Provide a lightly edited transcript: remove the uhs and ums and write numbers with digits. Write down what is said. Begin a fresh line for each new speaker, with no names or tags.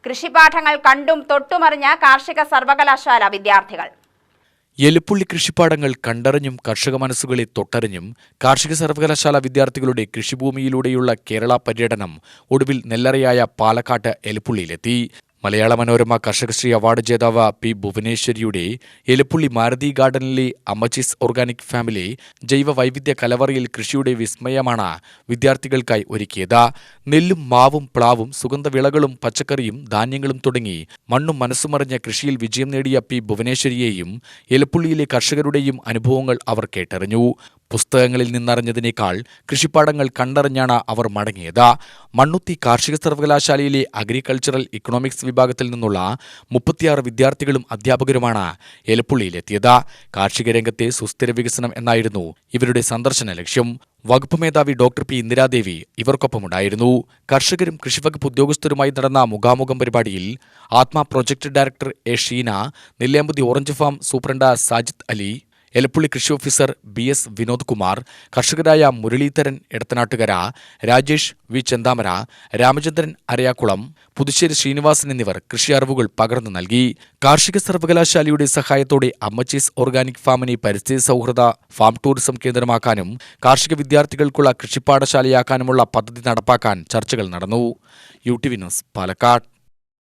കൃഷിപാഠങ്ങൾ കണ്ടും തൊട്ടുമറിഞ്ഞ കാർഷിക സർവകലാശാല വിദ്യാർത്ഥികൾ.
എലിപ്പുള്ളി കൃഷിപ്പാടങ്ങൾ കണ്ടറിഞ്ഞും കർഷക മനസ്സുകളെ തൊട്ടറിഞ്ഞും കാർഷിക സർവകലാശാല വിദ്യാർത്ഥികളുടെ കൃഷിഭൂമിയിലൂടെയുള്ള കേരള പര്യടനം ഒടുവിൽ നെല്ലറയായ പാലക്കാട്ട് എലിപ്പുള്ളിയിലെത്തി. മലയാള മനോരമ കർഷകശ്രീ അവാർഡ് ജേതാവ് പി ഭുവനേശ്വരിയുടെ എലിപ്പുള്ളി മാരുതി ഗാർഡനിലെ അമ്മച്ചീസ് ഓർഗാനിക് ഫാമിലെ ജൈവ വൈവിധ്യ കലവറയിൽ കൃഷിയുടെ വിസ്മയമാണ് വിദ്യാർത്ഥികൾക്കായി ഒരുക്കിയത്. നെല്ലും മാവും പ്ലാവും സുഗന്ധവിളകളും പച്ചക്കറിയും ധാന്യങ്ങളും തുടങ്ങി മണ്ണും മനസ്സുമറിഞ്ഞ കൃഷിയിൽ വിജയം നേടിയ പി ഭുവനേശ്വരിയെയും എലിപ്പുള്ളിയിലെ കർഷകരുടെയും അനുഭവങ്ങൾ അവർ കേട്ടറിഞ്ഞു. പുസ്തകങ്ങളിൽ നിന്നറിഞ്ഞതിനേക്കാൾ കൃഷിപ്പാടങ്ങൾ കണ്ടറിഞ്ഞാണ് അവർ മടങ്ങിയത്. മണ്ണുത്തി കാർഷിക സർവകലാശാലയിലെ അഗ്രികൾച്ചറൽ ഇക്കണോമിക്സ് വിഭാഗത്തിൽ നിന്നുള്ള 36 വിദ്യാർത്ഥികളും അധ്യാപകരുമാണ് എലിപ്പുള്ളിയിലെത്തിയത്. കാർഷിക രംഗത്തെ സുസ്ഥിര വികസനം എന്നായിരുന്നു ഇവരുടെ സന്ദർശന ലക്ഷ്യം. വകുപ്പ് മേധാവി ഡോക്ടർ പി ഇന്ദിരാദേവി ഇവർക്കൊപ്പമുണ്ടായിരുന്നു. കർഷകരും കൃഷിവകുപ്പ് ഉദ്യോഗസ്ഥരുമായി നടന്ന മുഖാമുഖം പരിപാടിയിൽ Atma project director A Sheena, Nelliyampathy orange farm superintendent Sajid Ali, Elappully കൃഷി ഓഫീസർ BS വിനോദ് കുമാർ, കർഷകരായ മുരളീധരൻ എടത്തനാട്ടുകര, രാജേഷ് വി ചെന്താമര, രാമചന്ദ്രൻ അരയാക്കുളം, പുതുശ്ശേരി ശ്രീനിവാസൻ എന്നിവർ കൃഷി അറിവുകൾ പകർന്നു നൽകി. കാർഷിക സർവകലാശാലയുടെ സഹായത്തോടെ അമ്മച്ചീസ് ഓർഗാനിക് ഫാമിനെ പരിസ്ഥിതി സൗഹൃദ ഫാം ടൂറിസം കേന്ദ്രമാക്കാനും കാർഷിക വിദ്യാർത്ഥികൾക്കുള്ള കൃഷിപ്പാഠശാലയാക്കാനുമുള്ള പദ്ധതി നടപ്പാക്കാൻ ചർച്ചകൾ നടന്നു. UTV news, Palakkad.